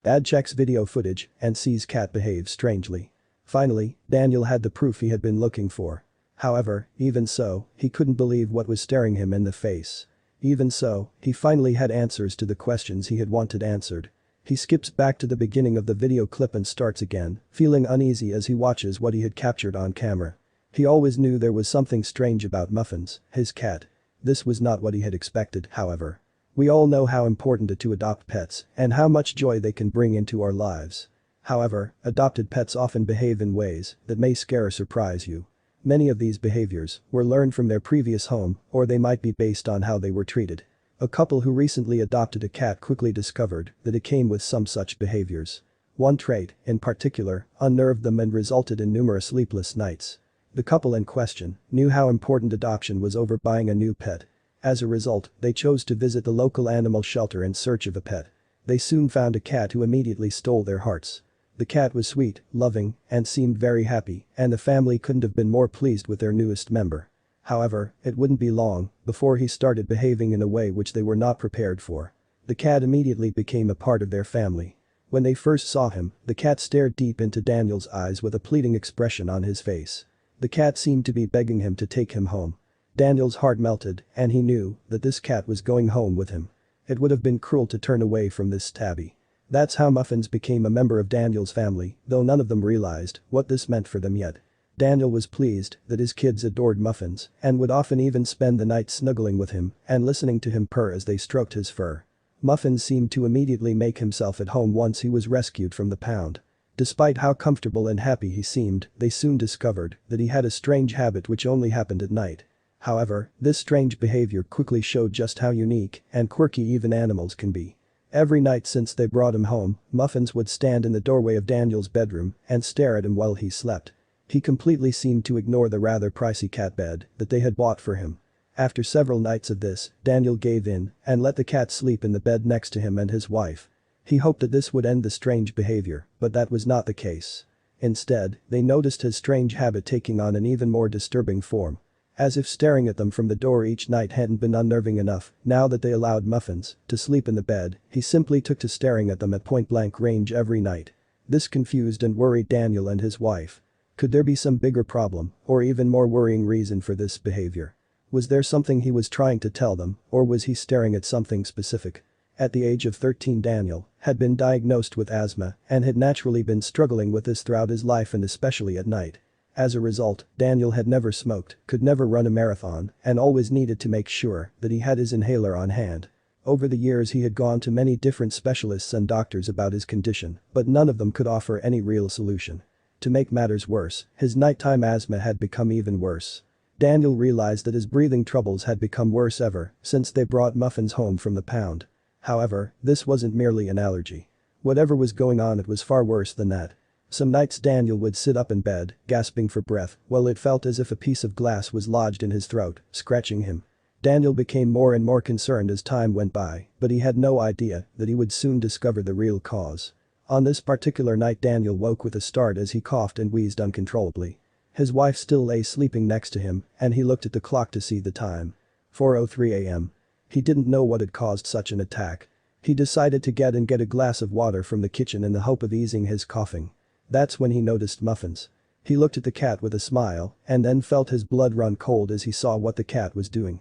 Dad checks video footage and sees cat behaves strangely. Finally, Daniel had the proof he had been looking for. However, even so, he couldn't believe what was staring him in the face. Even so, he finally had answers to the questions he had wanted answered. He skips back to the beginning of the video clip and starts again, feeling uneasy as he watches what he had captured on camera. He always knew there was something strange about Muffins, his cat. This was not what he had expected, however. We all know how important it is to adopt pets and how much joy they can bring into our lives. However, adopted pets often behave in ways that may scare or surprise you. Many of these behaviors were learned from their previous home, or they might be based on how they were treated. A couple who recently adopted a cat quickly discovered that it came with some such behaviors. One trait, in particular, unnerved them and resulted in numerous sleepless nights. The couple in question knew how important adoption was over buying a new pet. As a result, they chose to visit the local animal shelter in search of a pet. They soon found a cat who immediately stole their hearts. The cat was sweet, loving, and seemed very happy, and the family couldn't have been more pleased with their newest member. However, it wouldn't be long before he started behaving in a way which they were not prepared for. The cat immediately became a part of their family. When they first saw him, the cat stared deep into Daniel's eyes with a pleading expression on his face. The cat seemed to be begging him to take him home. Daniel's heart melted, and he knew that this cat was going home with him. It would have been cruel to turn away from this tabby. That's how Muffins became a member of Daniel's family, though none of them realized what this meant for them yet. Daniel was pleased that his kids adored Muffins and would often even spend the night snuggling with him and listening to him purr as they stroked his fur. Muffins seemed to immediately make himself at home once he was rescued from the pound. Despite how comfortable and happy he seemed, they soon discovered that he had a strange habit which only happened at night. However, this strange behavior quickly showed just how unique and quirky even animals can be. Every night since they brought him home, Muffins would stand in the doorway of Daniel's bedroom and stare at him while he slept. He completely seemed to ignore the rather pricey cat bed that they had bought for him. After several nights of this, Daniel gave in and let the cat sleep in the bed next to him and his wife. He hoped that this would end the strange behavior, but that was not the case. Instead, they noticed his strange habit taking on an even more disturbing form. As if staring at them from the door each night hadn't been unnerving enough, now that they allowed Muffins to sleep in the bed, he simply took to staring at them at point-blank range every night. This confused and worried Daniel and his wife. Could there be some bigger problem, or even more worrying reason for this behavior? Was there something he was trying to tell them, or was he staring at something specific? At the age of 13, Daniel had been diagnosed with asthma and had naturally been struggling with this throughout his life and especially at night. As a result, Daniel had never smoked, could never run a marathon, and always needed to make sure that he had his inhaler on hand. Over the years he had gone to many different specialists and doctors about his condition, but none of them could offer any real solution. To make matters worse, his nighttime asthma had become even worse. Daniel realized that his breathing troubles had become worse ever since they brought Muffins home from the pound. However, this wasn't merely an allergy. Whatever was going on, it was far worse than that. Some nights Daniel would sit up in bed, gasping for breath, while it felt as if a piece of glass was lodged in his throat, scratching him. Daniel became more and more concerned as time went by, but he had no idea that he would soon discover the real cause. On this particular night Daniel woke with a start as he coughed and wheezed uncontrollably. His wife still lay sleeping next to him, and he looked at the clock to see the time. 4:03 a.m. He didn't know what had caused such an attack. He decided to get a glass of water from the kitchen in the hope of easing his coughing. That's when he noticed Muffins. He looked at the cat with a smile and then felt his blood run cold as he saw what the cat was doing.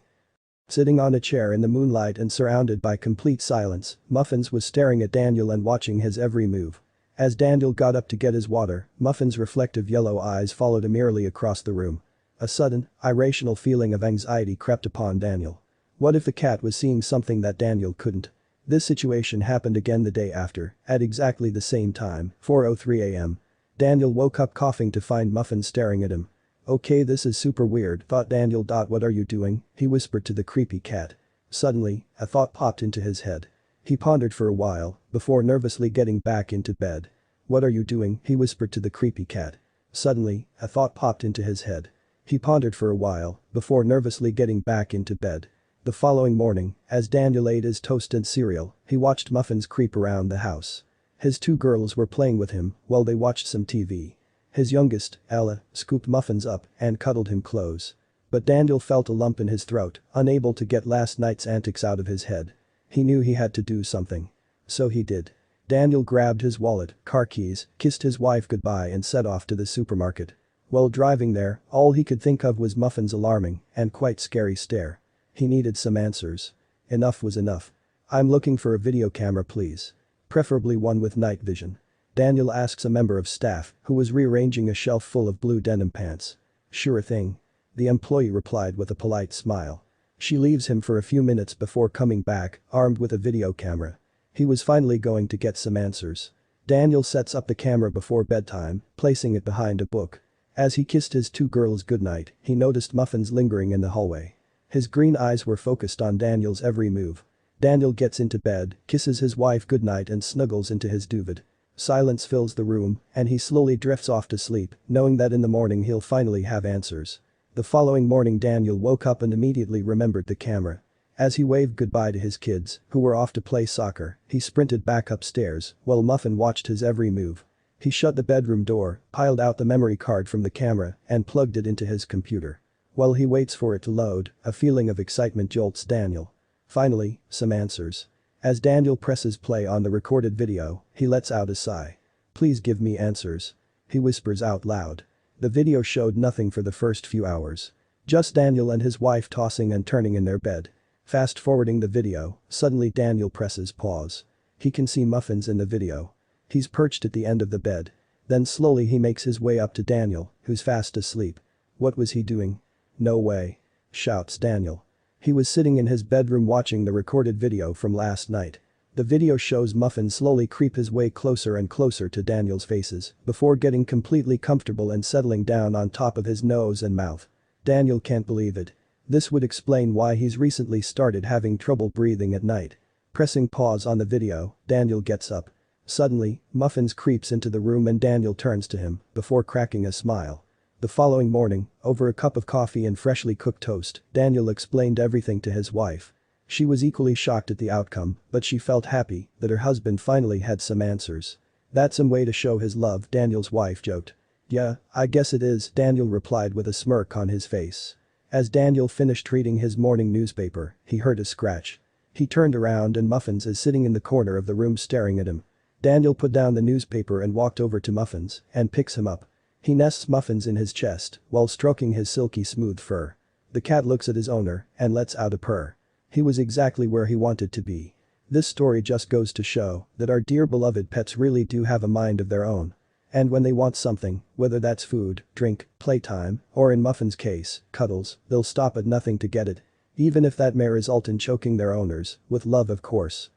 Sitting on a chair in the moonlight and surrounded by complete silence, Muffins was staring at Daniel and watching his every move. As Daniel got up to get his water, Muffins' reflective yellow eyes followed him eerily across the room. A sudden, irrational feeling of anxiety crept upon Daniel. What if the cat was seeing something that Daniel couldn't? This situation happened again the day after, at exactly the same time, 4:03 a.m. Daniel woke up coughing to find Muffins staring at him. Okay, this is super weird, thought Daniel. What are you doing? He whispered to the creepy cat. Suddenly, a thought popped into his head. He pondered for a while, before nervously getting back into bed. What are you doing? He whispered to the creepy cat. Suddenly, a thought popped into his head. He pondered for a while, before nervously getting back into bed. The following morning, as Daniel ate his toast and cereal, he watched Muffins creep around the house. His two girls were playing with him while they watched some TV. His youngest, Ella, scooped Muffins up and cuddled him close. But Daniel felt a lump in his throat, unable to get last night's antics out of his head. He knew he had to do something. So he did. Daniel grabbed his wallet, car keys, kissed his wife goodbye and set off to the supermarket. While driving there, all he could think of was Muffins' alarming and quite scary stare. He needed some answers. Enough was enough. "I'm looking for a video camera please. Preferably one with night vision." Daniel asks a member of staff who was rearranging a shelf full of blue denim pants. "Sure thing." The employee replied with a polite smile. She leaves him for a few minutes before coming back, armed with a video camera. He was finally going to get some answers. Daniel sets up the camera before bedtime, placing it behind a book. As he kissed his two girls goodnight, he noticed Muffins lingering in the hallway. His green eyes were focused on Daniel's every move. Daniel gets into bed, kisses his wife goodnight and snuggles into his duvet. Silence fills the room, and he slowly drifts off to sleep, knowing that in the morning he'll finally have answers. The following morning Daniel woke up and immediately remembered the camera. As he waved goodbye to his kids, who were off to play soccer, he sprinted back upstairs, while Muffin watched his every move. He shut the bedroom door, piled out the memory card from the camera, and plugged it into his computer. While he waits for it to load, a feeling of excitement jolts Daniel. Finally, some answers. As Daniel presses play on the recorded video, he lets out a sigh. "Please give me answers," he whispers out loud. The video showed nothing for the first few hours. Just Daniel and his wife tossing and turning in their bed. Fast forwarding the video, suddenly Daniel presses pause. He can see Muffins in the video. He's perched at the end of the bed. Then slowly he makes his way up to Daniel, who's fast asleep. What was he doing? "No way," shouts Daniel. He was sitting in his bedroom watching the recorded video from last night. The video shows Muffin slowly creep his way closer and closer to Daniel's faces before getting completely comfortable and settling down on top of his nose and mouth. Daniel can't believe it. This would explain why he's recently started having trouble breathing at night. Pressing pause on the video, Daniel gets up. Suddenly, Muffins creeps into the room and Daniel turns to him before cracking a smile. The following morning, over a cup of coffee and freshly cooked toast, Daniel explained everything to his wife. She was equally shocked at the outcome, but she felt happy that her husband finally had some answers. "That's some way to show his love," Daniel's wife joked. "Yeah, I guess it is," Daniel replied with a smirk on his face. As Daniel finished reading his morning newspaper, he heard a scratch. He turned around and Muffins is sitting in the corner of the room staring at him. Daniel put down the newspaper and walked over to Muffins and picks him up. He nests Muffins in his chest while stroking his silky smooth fur. The cat looks at his owner and lets out a purr. He was exactly where he wanted to be. This story just goes to show that our dear beloved pets really do have a mind of their own. And when they want something, whether that's food, drink, playtime, or in Muffin's case, cuddles, they'll stop at nothing to get it. Even if that may result in choking their owners, with love of course.